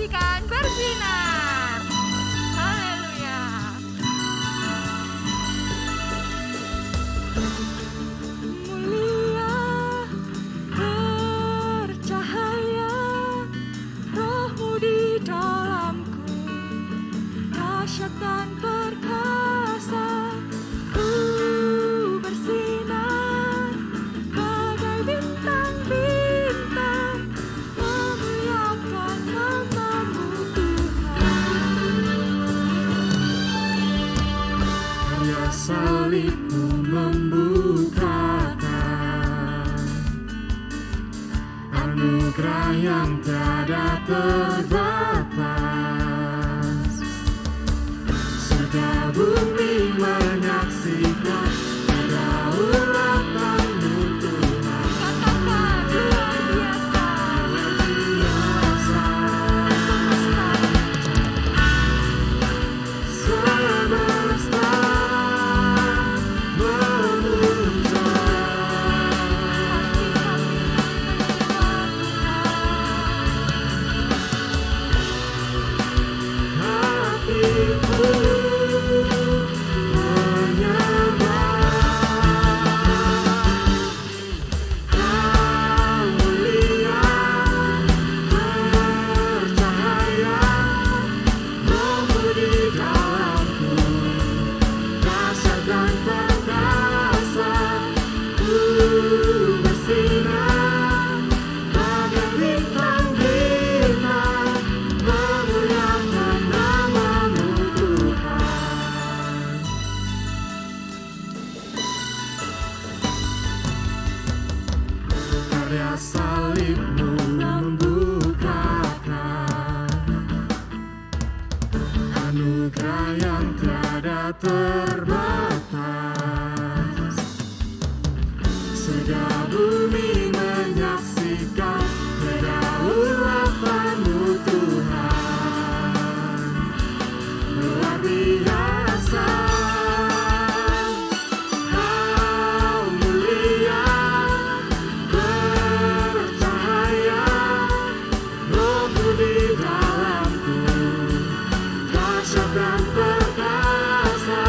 kebajikan bersinar. Haleluya. Mulia, bercahaya, Roh-Mu di dalamku, dahsyat dan perkasa, ku bersinar bagai bintang-bintang, memuliakan nama-Mu Tuhan. Karya salib-Mu membukakan anugerah yang tiada terbatas. Surga bumi menyaksikan kedaulatan-Mu Tuhan. Katakan luar biasa, Biasa semesta memuja, hatiku menyembah. Kau mulia, bercahaya, Roh-Mu di dalamku, dahsyat dan perkasa, ku bersinar bagai bintang-bintang, memuliakan nama-Mu Tuhan. Karya salib-Mu membukakan anugerah yang tiada terbatas. Surga bumi menyaksikan kedaulatan-Mu Tuhan. Luar biasa, Kau mulia, bercahaya, Roh-Mu di dalamku, dahsyat dan perkasa,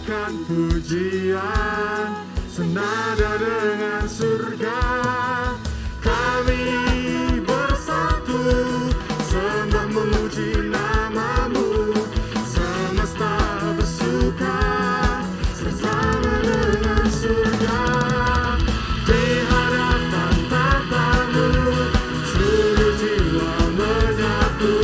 nyanyikan pujian senada dengan surga. Kami bersatu sembah memuji namamu, semesta bersuka bersama dengan surga. Di hadapan tahtamu seluruh jiwa menyatu,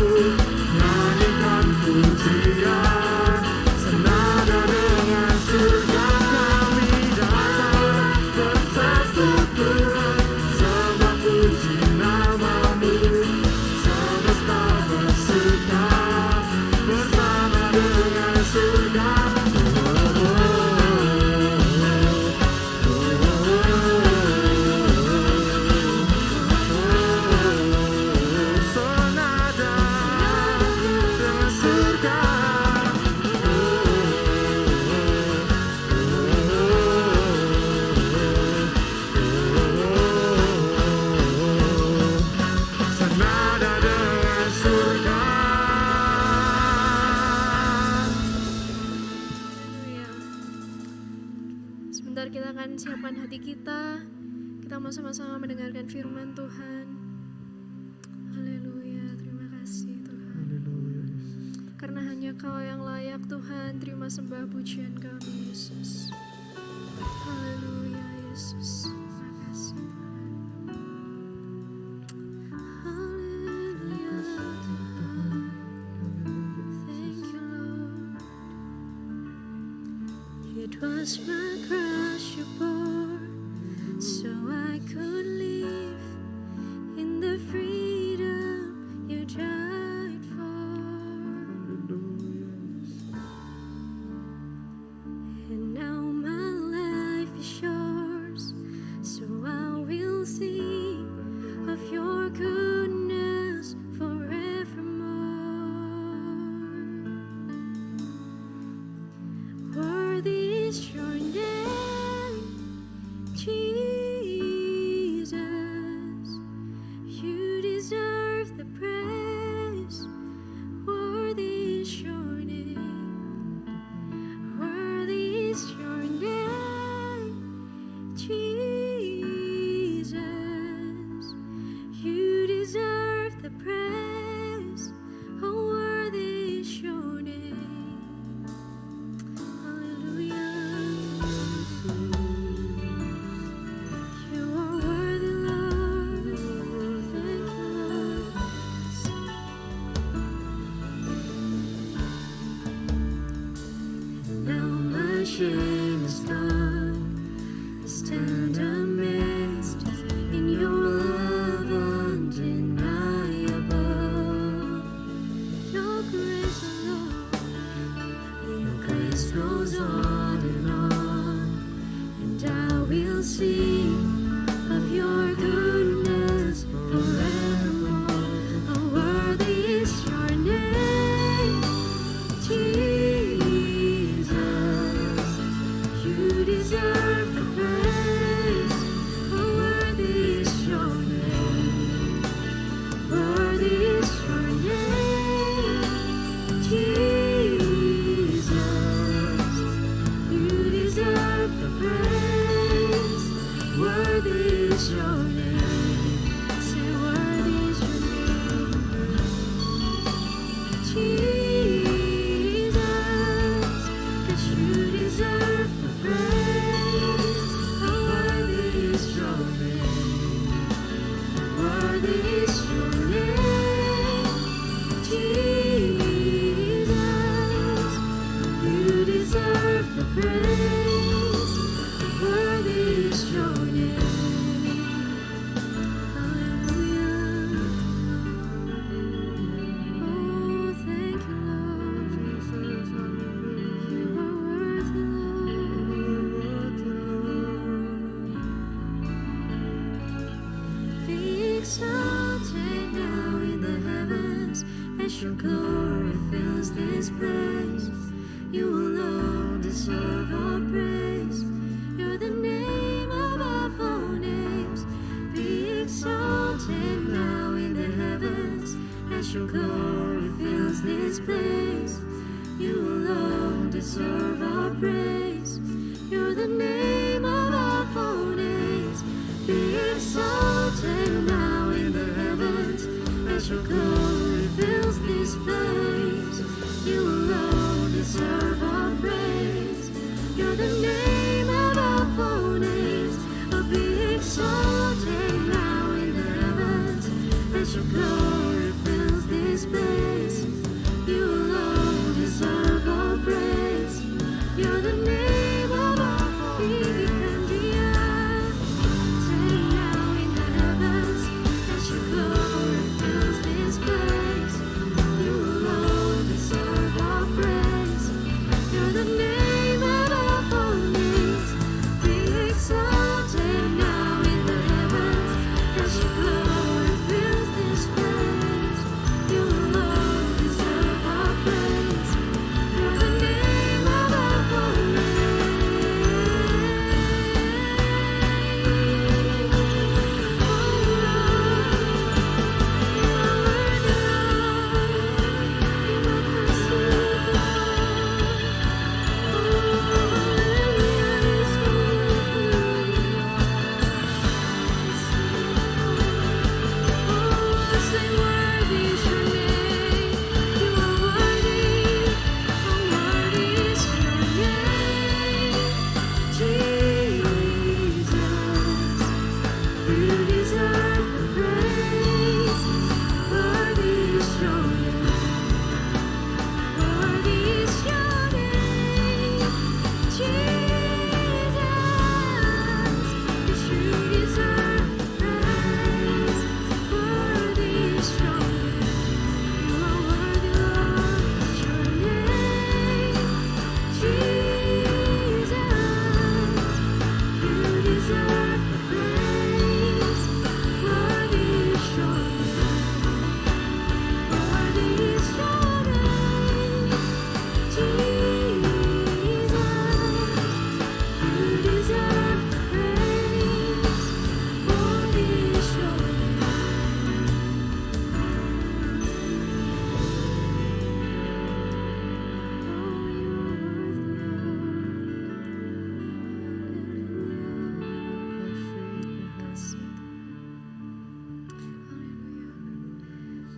nyanyikan pujian senada dengan surga. Kami datang bersatu Tuhan, sembah puji namamu, semesta bersuka bersama dengan surga. Senada dengan surga. Senada dengan surga. Haleluya. Sebentar kita akan siapkan hati kita. Kita mau sama-sama mendengarkan firman Tuhan. Haleluya, terima kasih Tuhan. Karena hanya Kau yang layak Tuhan, terima sembah pujian kami Yesus. Haleluya Yesus, terima kasih Tuhan. Haleluya Tuhan. Thank you Lord. It was my cross you bore, so I could live in the freedom you died for. And now my life is yours, so I will sing of your goodness forevermore. Worthy is your name, Jesus. You deserve the praise. Worthy is your name. Worthy is your name, Jesus. You deserve the praise. Oh, worthy is your name. Hallelujah. You are worthy, Lord. Thank you, Lord. Now my shame is gone. I stand amazed in your love undeniable. Your grace alone, your grace goes on, and I will sing of your goodness forevermore. Oh, worthy is your name, Jesus. You deserve the praise. Oh, worthy is your name. Worthy is your name, Jesus. You deserve the praise. Worthy is your name. Say, worthy is your name, Jesus. 'Cause you deserve the praise. Oh, worthy is your name. Worthy is your name, Jesus. You deserve the praise. Worthy is your name. Hallelujah. Oh, thank you, Lord. You are worthy, Lord. Be exalted now in the heavens as your glory fills this place. You alone deserve our praise. You're the name above all names. Be exalted now in the heavens as your glory fills this place. You alone deserve our praise. your glory fills this place. You alone deserve our praise. You're the name above all names. Be exalted now in the heavens. As your glory fills this place. You alone deserve our praise. You're the name above all names. Now in the heavens. As your glory fills this place. You alone deserve our praise. You're the name above all names. Be exalted now in the heavens. As your glory fills this place. You alone deserve our praise. You're the name above all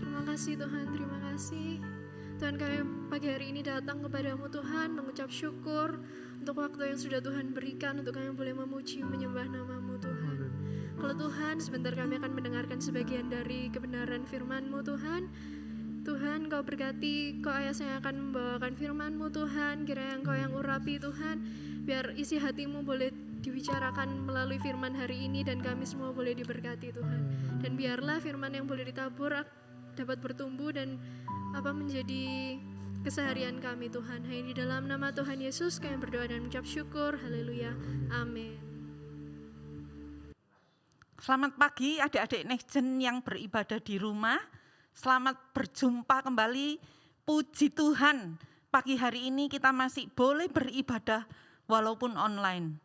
Terima kasih Tuhan, terima kasih. Tuhan, kami pagi hari ini datang kepadamu Tuhan, mengucap syukur untuk waktu yang sudah Tuhan berikan untuk kami boleh memuji, menyembah namamu Tuhan. Kalau Tuhan, sebentar kami akan mendengarkan sebagian dari kebenaran firman-Mu Tuhan. Tuhan, Kau berkati, Kau Ayah yang akan membawakan firman-Mu Tuhan, kiranya Engkau yang urapi Tuhan, biar isi hatimu boleh dibicarakan melalui firman hari ini dan kami semua boleh diberkati Tuhan. Dan biarlah firman yang boleh ditabur dapat bertumbuh dan menjadi keseharian kami Tuhan. Hanya di dalam nama Tuhan Yesus kami berdoa dan mengucap syukur. Haleluya. Amin. Selamat pagi adik-adik Next Gen yang beribadah di rumah. Selamat berjumpa kembali. Puji Tuhan, pagi hari ini kita masih boleh beribadah walaupun online.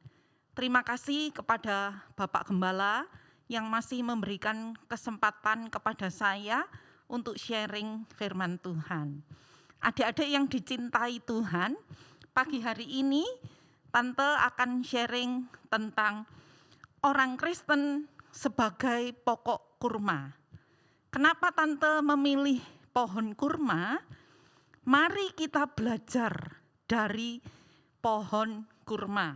Terima kasih kepada Bapak Gembala yang masih memberikan kesempatan kepada saya untuk sharing firman Tuhan. Adik-adik yang dicintai Tuhan, pagi hari ini Tante akan sharing tentang orang Kristen sebagai pokok kurma. Kenapa Tante memilih pohon kurma? Mari kita belajar dari pohon kurma.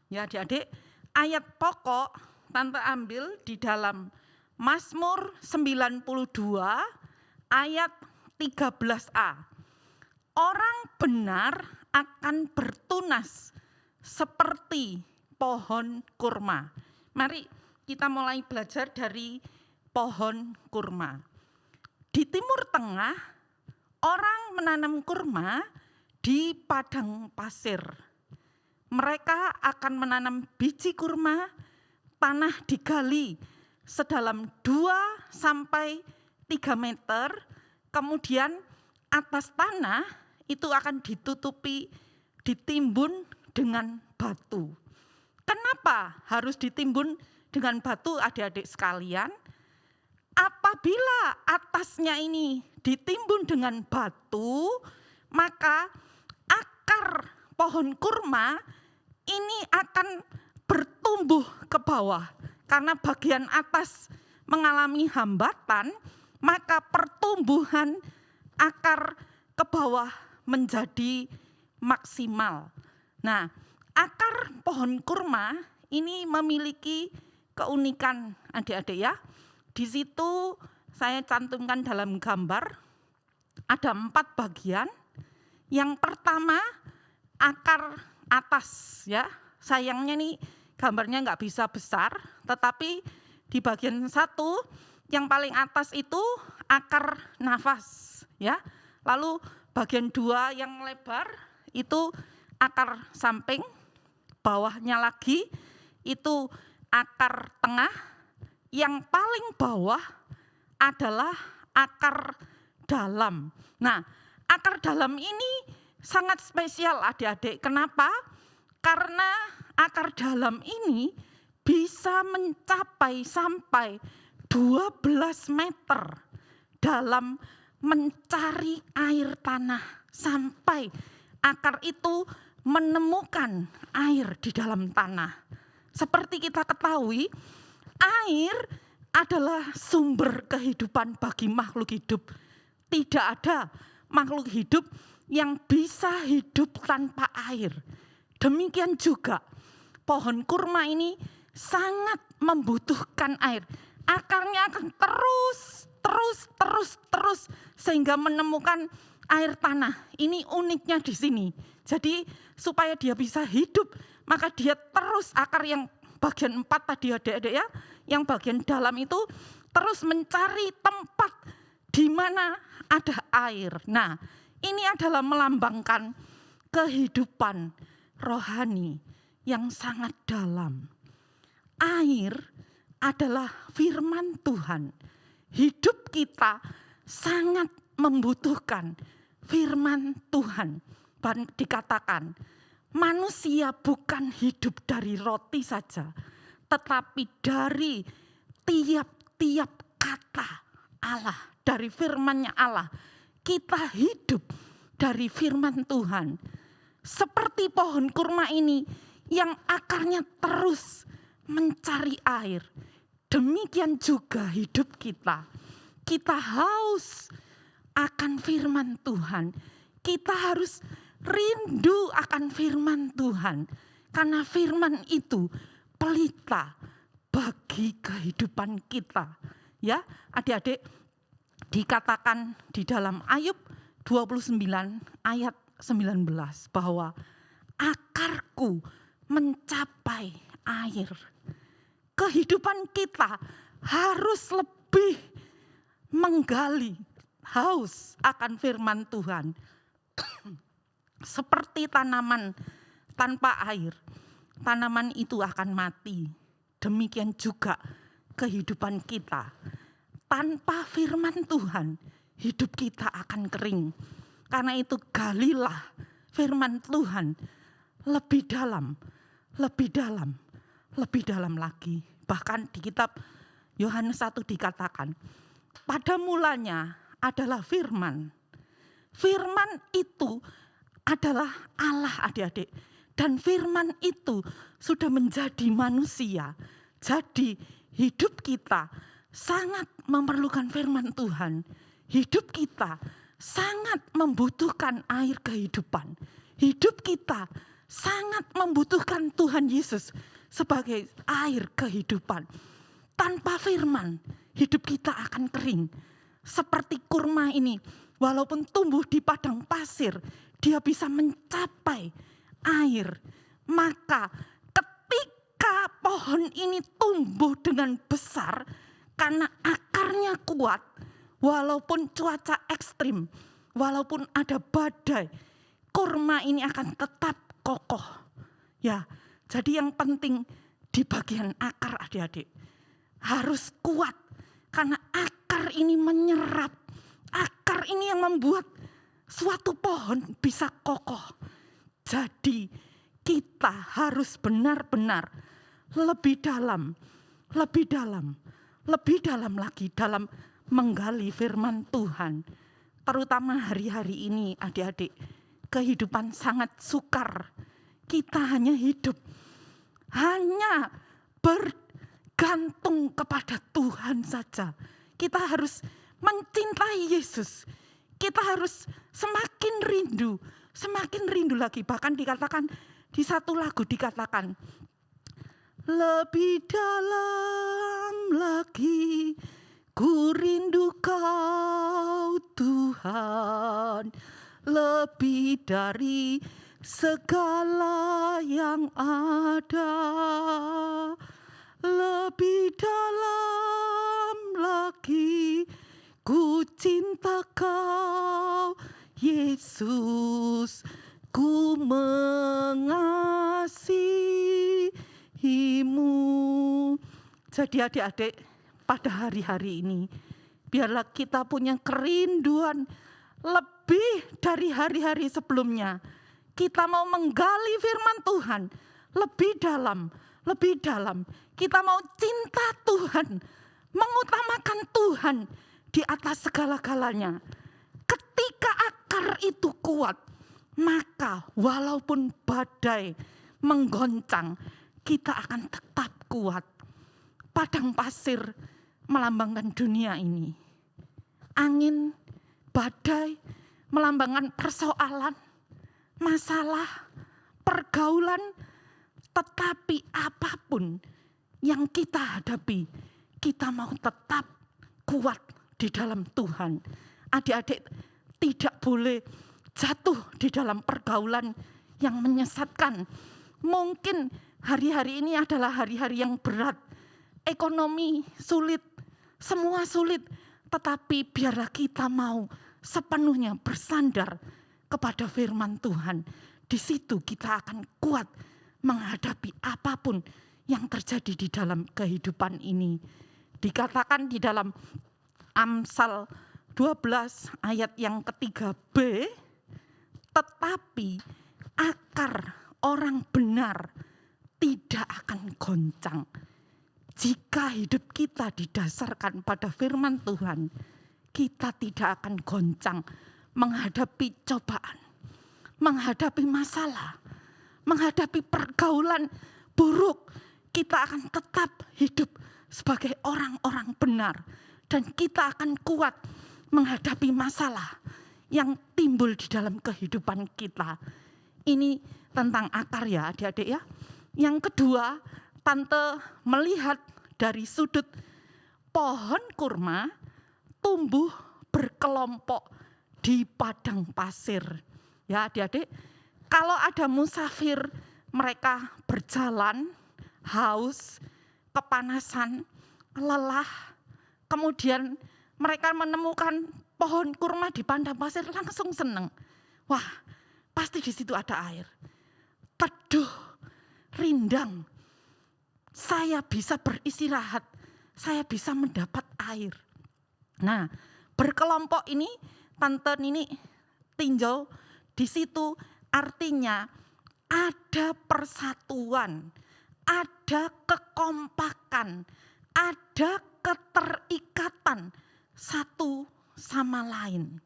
Ya adik-adik, ayat pokok Tante ambil di dalam Mazmur 92 ayat 13a. Orang benar akan bertunas seperti pohon kurma. Mari kita mulai belajar dari pohon kurma. Di Timur Tengah, orang menanam kurma di padang pasir. Mereka akan menanam biji kurma, tanah digali sedalam 2 sampai 3 meter, kemudian atas tanah itu akan ditutupi, ditimbun dengan batu. Kenapa harus ditimbun dengan batu adik-adik sekalian? Apabila atasnya ini ditimbun dengan batu, maka akar pohon kurma ini akan bertumbuh ke bawah. Karena bagian atas mengalami hambatan, maka pertumbuhan akar ke bawah menjadi maksimal. Nah, akar pohon kurma ini memiliki keunikan adik-adik ya. Di situ saya cantumkan dalam gambar ada 4 bagian. Yang pertama akar atas ya. Sayangnya nih gambarnya nggak bisa besar, tetapi di bagian 1 yang paling atas itu akar nafas ya. Lalu bagian 2 yang lebar itu akar samping, bawahnya lagi itu akar tengah, yang paling bawah adalah akar dalam. Nah, akar dalam ini sangat spesial adik-adik. Kenapa? Karena akar dalam ini bisa mencapai sampai 12 meter dalam mencari air tanah sampai akar itu menemukan air di dalam tanah. Seperti kita ketahui, air adalah sumber kehidupan bagi makhluk hidup. Tidak ada makhluk hidup yang bisa hidup tanpa air. Demikian juga pohon kurma ini sangat membutuhkan air. Akarnya akan terus sehingga menemukan air tanah. Ini uniknya di sini. Jadi supaya dia bisa hidup, maka dia terus akar yang bagian 4 tadi adik-adik ya, yang bagian dalam itu terus mencari tempat di mana ada air. Nah, ini adalah melambangkan kehidupan rohani yang sangat dalam. Air adalah firman Tuhan. Hidup kita sangat membutuhkan firman Tuhan. Dan dikatakan, manusia bukan hidup dari roti saja, tetapi dari tiap-tiap kata Allah, dari firman-Nya Allah. Kita hidup dari firman Tuhan. Seperti pohon kurma ini yang akarnya terus mencari air. Demikian juga hidup kita. Kita haus akan firman Tuhan. Kita harus rindu akan firman Tuhan. Karena firman itu pelita bagi kehidupan kita. Ya, adik-adik, dikatakan di dalam Ayub 29 ayat 19 bahwa akarku mencapai air. Kehidupan kita harus lebih menggali, haus akan firman Tuhan. Seperti tanaman tanpa air, tanaman itu akan mati. Demikian juga kehidupan kita. Tanpa firman Tuhan, hidup kita akan kering. Karena itu galilah firman Tuhan lebih dalam, lebih dalam, lebih dalam lagi. Bahkan di kitab Yohanes 1 dikatakan, pada mulanya adalah firman. Firman itu adalah Allah adik-adik. Dan firman itu sudah menjadi manusia. Jadi hidup kita sangat memerlukan firman Tuhan. Hidup kita sangat membutuhkan air kehidupan. Hidup kita sangat membutuhkan Tuhan Yesus sebagai air kehidupan. Tanpa firman, hidup kita akan kering. Seperti kurma ini, walaupun tumbuh di padang pasir, dia bisa mencapai air. Maka ketika pohon ini tumbuh dengan besar, karena akarnya kuat, walaupun cuaca ekstrim, walaupun ada badai, kurma ini akan tetap kokoh. Ya, jadi yang penting di bagian akar adik-adik harus kuat, karena akar ini menyerap. Akar ini yang membuat suatu pohon bisa kokoh. Jadi kita harus benar-benar lebih dalam, lebih dalam, lebih dalam lagi dalam menggali firman Tuhan. Terutama hari-hari ini adik-adik, kehidupan sangat sukar. Kita hanya hidup, hanya bergantung kepada Tuhan saja. Kita harus mencintai Yesus, kita harus semakin rindu lagi. Bahkan dikatakan di satu lagu dikatakan, lebih dalam lagi ku rindu Kau Tuhan, lebih dari segala yang ada, lebih dalam lagi ku cinta Kau Yesus, ku mengasihimu. Jadi adik-adik, pada hari-hari ini biarlah kita punya kerinduan lebih dari hari-hari sebelumnya. Kita mau menggali firman Tuhan lebih dalam. Kita mau cinta Tuhan, mengutamakan Tuhan di atas segala-galanya. Ketika akar itu kuat, maka walaupun badai menggoncang, kita akan tetap kuat. Padang pasir melambangkan dunia ini. Angin, badai melambangkan persoalan, masalah, pergaulan, tetapi apapun yang kita hadapi, kita mau tetap kuat di dalam Tuhan. Adik-adik tidak boleh jatuh di dalam pergaulan yang menyesatkan. Mungkin hari-hari ini adalah hari-hari yang berat, ekonomi sulit, semua sulit, tetapi biarlah kita mau sepenuhnya bersandar kepada firman Tuhan. Di situ kita akan kuat menghadapi apapun yang terjadi di dalam kehidupan ini. Dikatakan di dalam Amsal 12 ayat yang ke-3b, tetapi akar orang benar tidak akan goncang. Jika hidup kita didasarkan pada firman Tuhan, kita tidak akan goncang menghadapi cobaan, menghadapi masalah, menghadapi pergaulan buruk. Kita akan tetap hidup sebagai orang-orang benar, dan kita akan kuat menghadapi masalah yang timbul di dalam kehidupan kita. Ini tentang akar ya adik-adik ya. Yang kedua, Tante melihat dari sudut pohon kurma tumbuh berkelompok di padang pasir. Ya adik-adik, kalau ada musafir, mereka berjalan, haus, kepanasan, lelah, kemudian mereka menemukan pohon kurma di padang pasir, langsung senang. Wah, pasti di situ ada air. Teduh, rindang. Saya bisa beristirahat, saya bisa mendapat air. Nah, berkelompok ini, Tante Nini tinjau di situ artinya ada persatuan, ada kekompakan, ada keterikatan satu sama lain.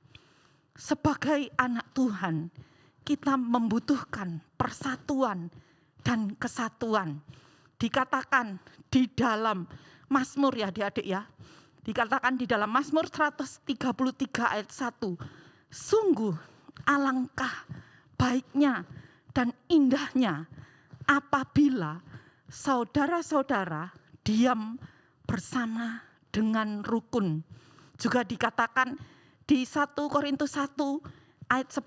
Sebagai anak Tuhan, kita membutuhkan persatuan dan kesatuan. Dikatakan di dalam Mazmur ya adik-adik ya. Dikatakan di dalam Mazmur 133 ayat 1. Sungguh alangkah baiknya dan indahnya apabila saudara-saudara diam bersama dengan rukun. Juga dikatakan di 1 Korintus 1 ayat 10.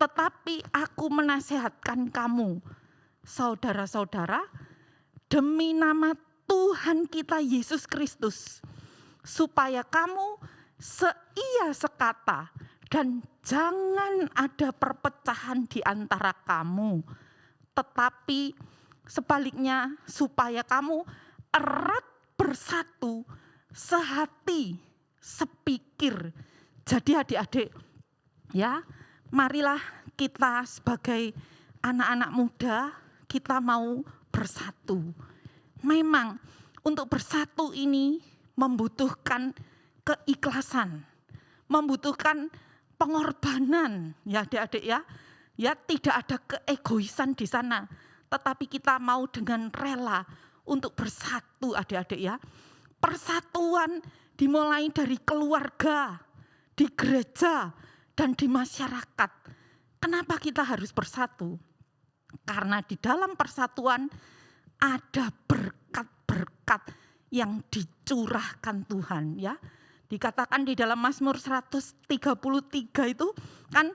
Tetapi aku menasehatkan kamu, saudara-saudara, demi nama Tuhan kita Yesus Kristus, supaya kamu seia sekata dan jangan ada perpecahan di antara kamu, tetapi sebaliknya supaya kamu erat bersatu, sehati, sepikir. Jadi adik-adik ya, marilah kita sebagai anak-anak muda, kita mau bersatu. Memang untuk bersatu ini membutuhkan keikhlasan, membutuhkan pengorbanan ya adik-adik ya. Ya tidak ada keegoisan di sana, tetapi kita mau dengan rela untuk bersatu adik-adik ya. Persatuan dimulai dari keluarga, di gereja, dan di masyarakat. Kenapa kita harus bersatu? Karena di dalam persatuan ada berkat-berkat yang dicurahkan Tuhan, ya. Dikatakan di dalam Mazmur 133 itu kan,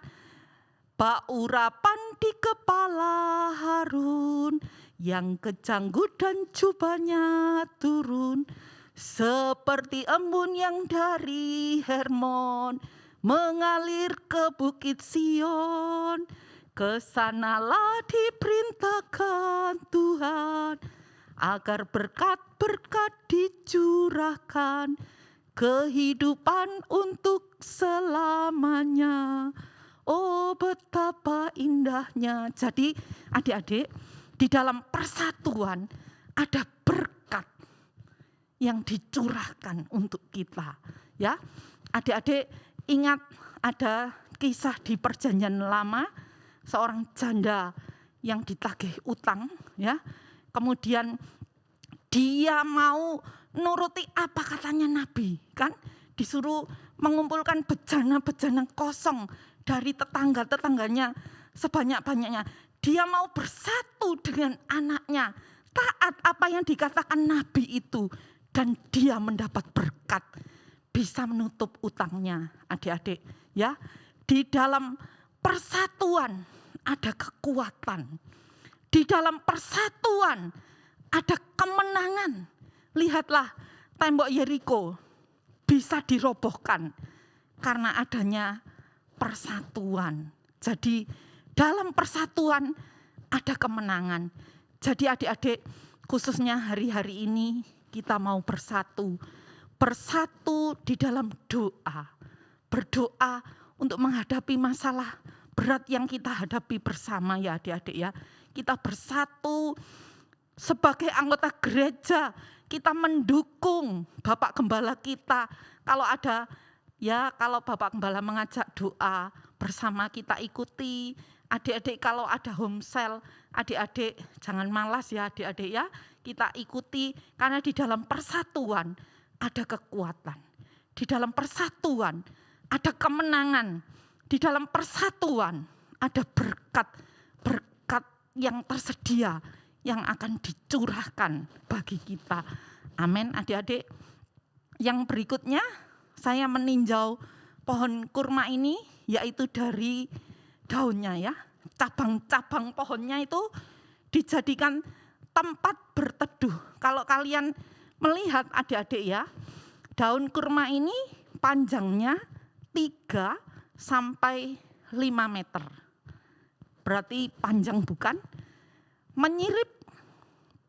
baurapan di kepala Harun, yang kecanggut dan jubahnya turun, seperti embun yang dari Hermon mengalir ke bukit Sion. Kesanalah diperintahkan Tuhan, agar berkat-berkat dicurahkan, kehidupan untuk selamanya. Oh, betapa indahnya. Jadi adik-adik, di dalam persatuan ada berkat yang dicurahkan untuk kita. Ya, adik-adik ingat ada kisah di Perjanjian Lama, seorang janda yang ditagih utang, ya. Kemudian dia mau nuruti apa katanya Nabi, kan? Disuruh mengumpulkan bejana-bejana kosong dari tetangga-tetangganya sebanyak-banyaknya. Dia mau bersatu dengan anaknya, taat apa yang dikatakan Nabi itu, dan dia mendapat berkat, bisa menutup utangnya. Adik-adik, ya, di dalam persatuan ada kekuatan. Di dalam persatuan ada kemenangan. Lihatlah, tembok Yeriko bisa dirobohkan karena adanya persatuan. Jadi dalam persatuan ada kemenangan. Jadi adik-adik, khususnya hari-hari ini kita mau bersatu. Bersatu di dalam doa. Berdoa untuk menghadapi masalah berat yang kita hadapi bersama, ya adik-adik, ya. Kita bersatu sebagai anggota gereja, kita mendukung Bapak Gembala kita. Kalau ada, ya, kalau Bapak Gembala mengajak doa bersama, kita ikuti. Adik-adik kalau ada home cell, adik-adik jangan malas, ya adik-adik, ya. Kita ikuti, karena di dalam persatuan ada kekuatan. Di dalam persatuan ada kemenangan. Di dalam persatuan ada berkat yang tersedia, yang akan dicurahkan bagi kita. Amin, adik-adik. Yang berikutnya, saya meninjau pohon kurma ini, yaitu dari daunnya, ya. Cabang-cabang pohonnya itu dijadikan tempat berteduh. Kalau kalian melihat adik-adik, ya, daun kurma ini panjangnya 3 sampai 5 meter. Berarti panjang bukan? Menyirip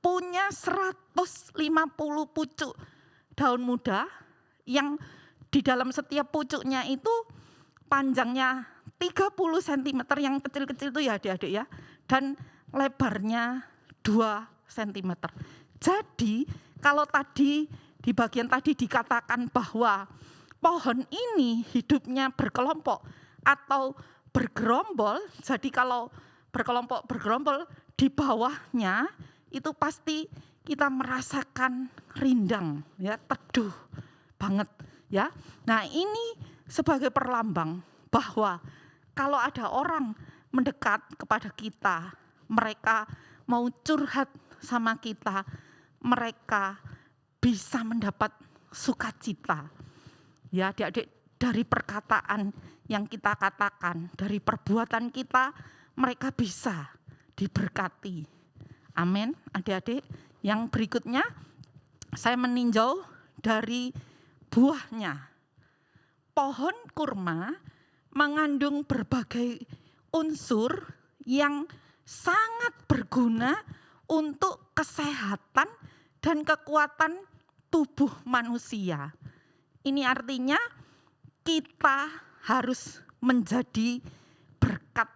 punya 150 pucuk daun muda yang di dalam setiap pucuknya itu panjangnya 30 cm, yang kecil-kecil itu, ya adik-adik, ya. Dan lebarnya 2 cm. Jadi kalau tadi di bagian tadi dikatakan bahwa pohon ini hidupnya berkelompok atau bergerombol, jadi kalau berkelompok bergerombol di bawahnya itu pasti kita merasakan rindang, ya, teduh banget, ya. Nah, ini sebagai perlambang bahwa kalau ada orang mendekat kepada kita, mereka mau curhat sama kita, mereka bisa mendapat sukacita. Ya adik-adik, dari perkataan yang kita katakan, dari perbuatan kita, mereka bisa diberkati. Amin, adik-adik. Yang berikutnya, saya meninjau dari buahnya. Pohon kurma mengandung berbagai unsur yang sangat berguna untuk kesehatan dan kekuatan tubuh manusia. Ini artinya kita harus menjadi berkat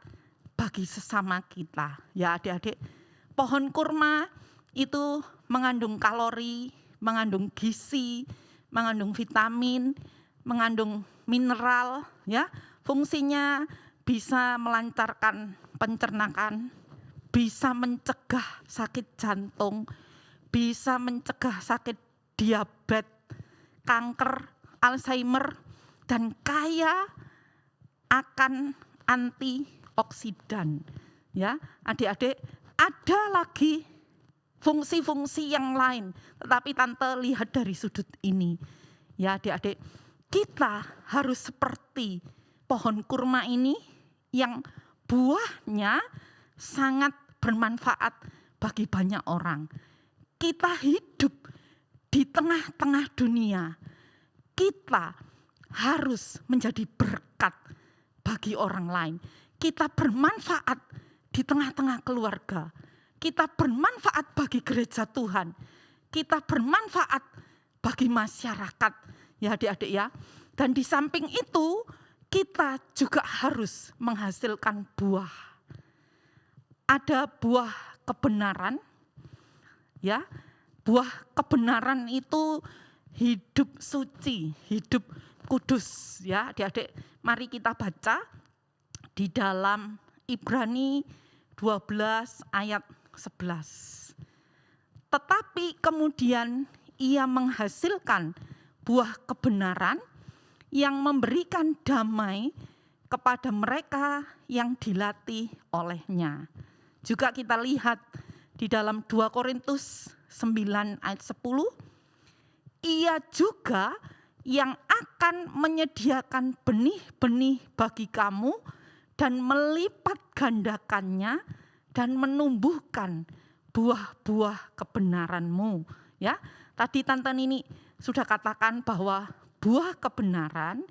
bagi sesama kita. Ya adik-adik, pohon kurma itu mengandung kalori, mengandung gizi, mengandung vitamin, mengandung mineral, ya. Fungsinya bisa melancarkan pencernaan, bisa mencegah sakit jantung, bisa mencegah sakit diabetes, kanker, Alzheimer, dan kaya akan antioksidan. Ya, adik-adik, ada lagi fungsi-fungsi yang lain, tetapi tante lihat dari sudut ini. Ya, adik-adik, kita harus seperti pohon kurma ini yang buahnya sangat bermanfaat bagi banyak orang. Kita hidup di tengah-tengah dunia. Kita harus menjadi berkat bagi orang lain. Kita bermanfaat di tengah-tengah keluarga. Kita bermanfaat bagi gereja Tuhan. Kita bermanfaat bagi masyarakat. Ya adik-adik ya. Dan di samping itu kita juga harus menghasilkan buah. Ada buah kebenaran. Ya, buah kebenaran itu hidup suci, hidup kudus. Ya, adik-adik, mari kita baca di dalam Ibrani 12 ayat 11. Tetapi kemudian ia menghasilkan buah kebenaran yang memberikan damai kepada mereka yang dilatih olehnya. Juga kita lihat di dalam 2 Korintus 9 ayat 10, ia juga yang akan menyediakan benih-benih bagi kamu dan melipat gandakannya dan menumbuhkan buah-buah kebenaranmu. Ya, tadi Tante Nini sudah katakan bahwa buah kebenaran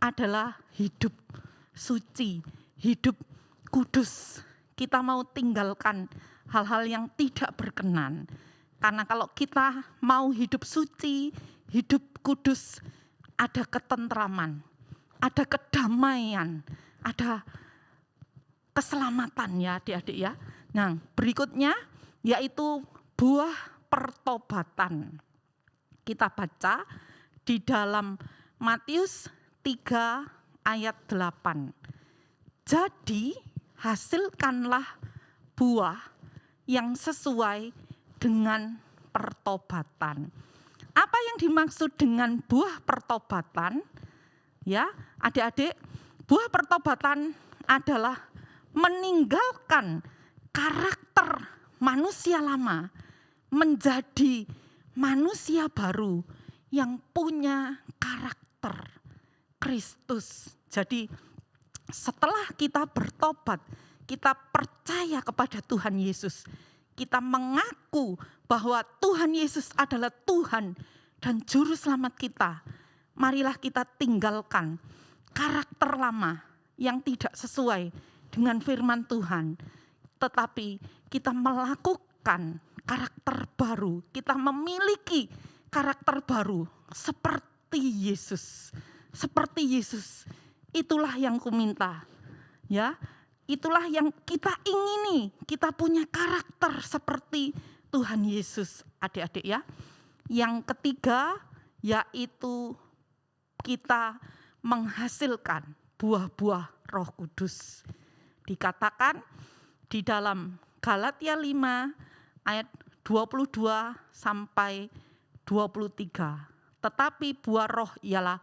adalah hidup suci, hidup kudus. Kita mau tinggalkan hal-hal yang tidak berkenan. Karena kalau kita mau hidup suci, hidup kudus, ada ketentraman, ada kedamaian, ada keselamatan ya adik-adik ya. Nah, berikutnya yaitu buah pertobatan. Kita baca di dalam Matius 3 ayat 8. Jadi hasilkanlah buah yang sesuai dengan pertobatan. Apa yang dimaksud dengan buah pertobatan? Ya, adik-adik, buah pertobatan adalah meninggalkan karakter manusia lama menjadi manusia baru yang punya karakter Kristus. Jadi setelah kita bertobat, kita percaya kepada Tuhan Yesus, kita mengaku bahwa Tuhan Yesus adalah Tuhan dan Juru Selamat kita. Marilah kita tinggalkan karakter lama yang tidak sesuai dengan firman Tuhan. Tetapi kita melakukan karakter baru, kita memiliki karakter baru seperti Yesus. Seperti Yesus, itulah yang kuminta. Ya, itulah yang kita ingini, kita punya karakter seperti Tuhan Yesus, adik-adik ya. Yang ketiga yaitu kita menghasilkan buah-buah Roh Kudus. Dikatakan di dalam Galatia 5 ayat 22 sampai 23. Tetapi buah roh ialah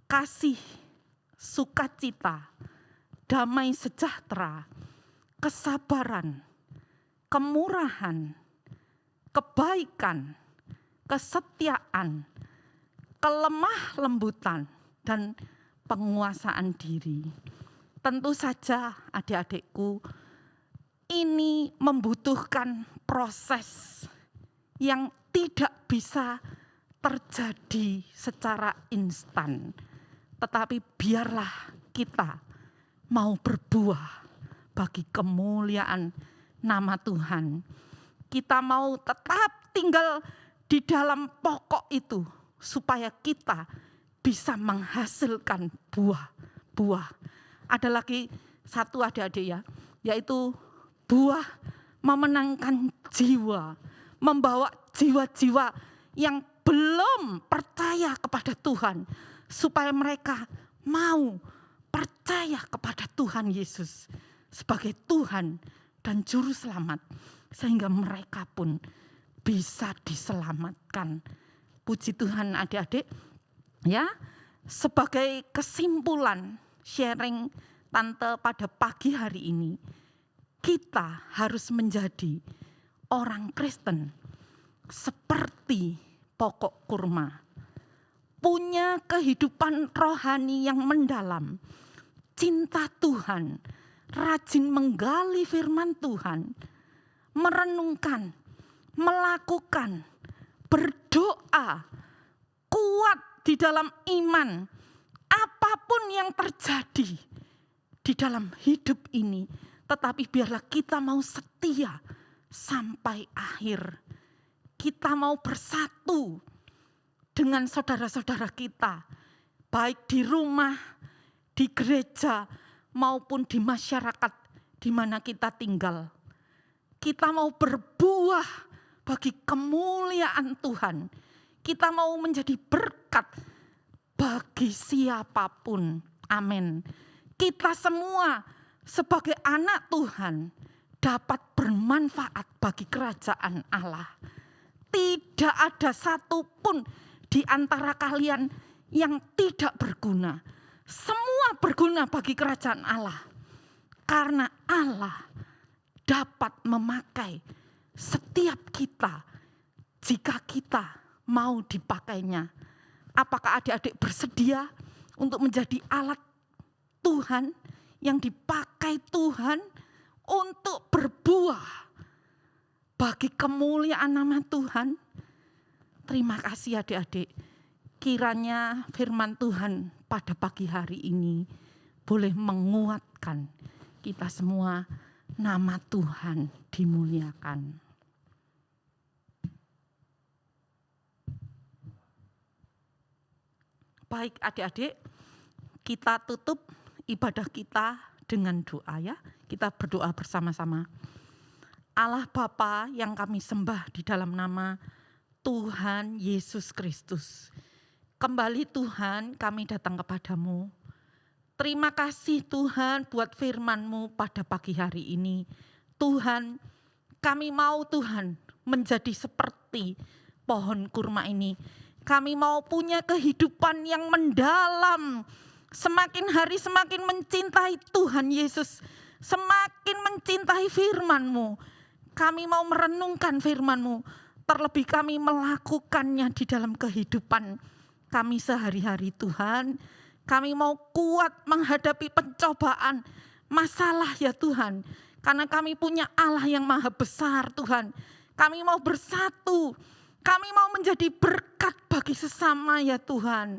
kasih, sukacita, damai sejahtera, kesabaran, kemurahan, kebaikan, kesetiaan, kelemah lembutan, dan penguasaan diri. Tentu saja adik-adikku, ini membutuhkan proses yang tidak bisa terjadi secara instan. Tetapi biarlah kita mau berbuah bagi kemuliaan nama Tuhan. Kita mau tetap tinggal di dalam pokok itu supaya kita bisa menghasilkan buah-buah. Ada lagi satu adik-adik ya, yaitu buah memenangkan jiwa, membawa jiwa-jiwa yang belum percaya kepada Tuhan, supaya mereka mau percaya kepada Tuhan Yesus sebagai Tuhan dan Juru Selamat, sehingga mereka pun bisa diselamatkan. Puji Tuhan adik-adik, Ya, sebagai kesimpulan sharing Tante pada pagi hari ini, kita harus menjadi orang Kristen seperti pokok kurma. Punya kehidupan rohani yang mendalam, cinta Tuhan, rajin menggali firman Tuhan, merenungkan, melakukan, berdoa, kuat di dalam iman, apapun yang terjadi di dalam hidup ini, tetapi biarlah kita mau setia sampai akhir. Kita mau bersatu dengan saudara-saudara kita, baik di rumah, di gereja, maupun di masyarakat di mana kita tinggal. Kita mau berbuah bagi kemuliaan Tuhan. Kita mau menjadi berkat bagi siapapun. Amin. Kita semua sebagai anak Tuhan dapat bermanfaat bagi kerajaan Allah. Tidak ada satupun di antara kalian yang tidak berguna. Semua berguna bagi kerajaan Allah. Karena Allah dapat memakai setiap kita jika kita mau dipakainya. Apakah adik-adik bersedia untuk menjadi alat Tuhan yang dipakai Tuhan untuk berbuah bagi kemuliaan nama Tuhan? Terima kasih adik-adik. Kiranya firman Tuhan pada pagi hari ini boleh menguatkan kita semua, nama Tuhan dimuliakan. Baik adik-adik, kita tutup ibadah kita dengan doa ya. Kita berdoa bersama-sama. Allah Bapa yang kami sembah di dalam nama Tuhan Yesus Kristus. Kembali Tuhan kami datang kepadamu. Terima kasih Tuhan buat firman-Mu pada pagi hari ini. Tuhan, kami mau Tuhan menjadi seperti pohon kurma ini. Kami mau punya kehidupan yang mendalam. Semakin hari semakin mencintai Tuhan Yesus. Semakin mencintai firman-Mu. Kami mau merenungkan firman-Mu. Terlebih kami melakukannya di dalam kehidupan kami sehari-hari Tuhan. Kami mau kuat menghadapi pencobaan, masalah ya Tuhan. Karena kami punya Allah yang maha besar Tuhan. Kami mau bersatu. Kami mau menjadi berkat bagi sesama ya Tuhan.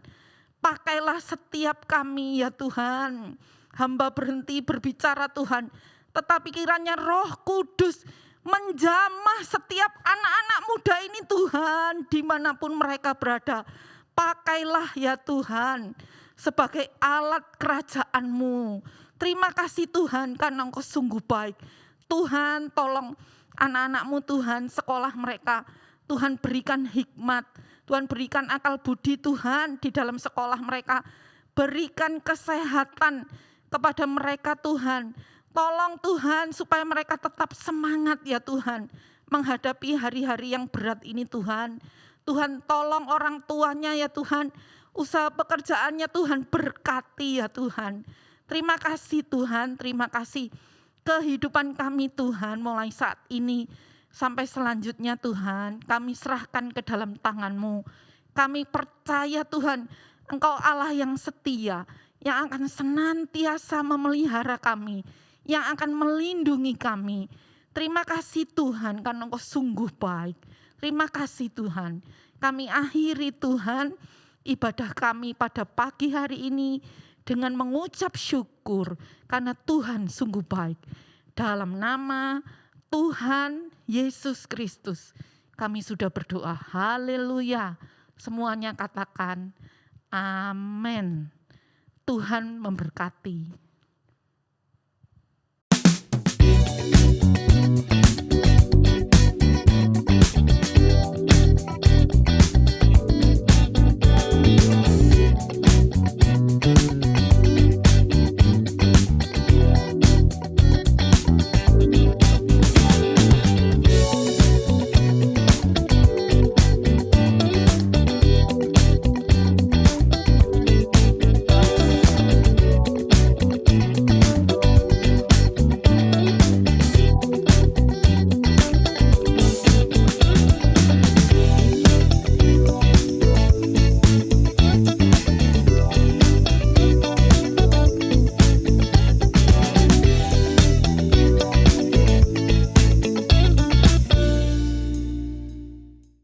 Pakailah setiap kami ya Tuhan. Hamba berhenti berbicara Tuhan. Tetapi kiranya Roh Kudus menjamah setiap anak-anak muda ini Tuhan. Dimanapun mereka berada. Pakailah ya Tuhan sebagai alat kerajaan-Mu. Terima kasih Tuhan karena Engkau sungguh baik. Tuhan tolong anak-anak-Mu Tuhan, sekolah mereka. Tuhan berikan hikmat, Tuhan berikan akal budi Tuhan di dalam sekolah mereka. Berikan kesehatan kepada mereka Tuhan. Tolong Tuhan supaya mereka tetap semangat ya Tuhan. Menghadapi hari-hari yang berat ini Tuhan. Tuhan tolong orang tuanya ya Tuhan. Usaha pekerjaannya Tuhan berkati ya Tuhan. Terima kasih Tuhan, terima kasih. Kehidupan kami Tuhan mulai saat ini sampai selanjutnya Tuhan. Kami serahkan ke dalam tangan-Mu. Kami percaya Tuhan Engkau Allah yang setia. Yang akan senantiasa memelihara kami. Yang akan melindungi kami. Terima kasih Tuhan karena Engkau sungguh baik. Terima kasih Tuhan. Kami akhiri Tuhan ibadah kami pada pagi hari ini dengan mengucap syukur karena Tuhan sungguh baik. Dalam nama Tuhan Yesus Kristus kami sudah berdoa. Haleluya. Semuanya katakan amin. Tuhan memberkati.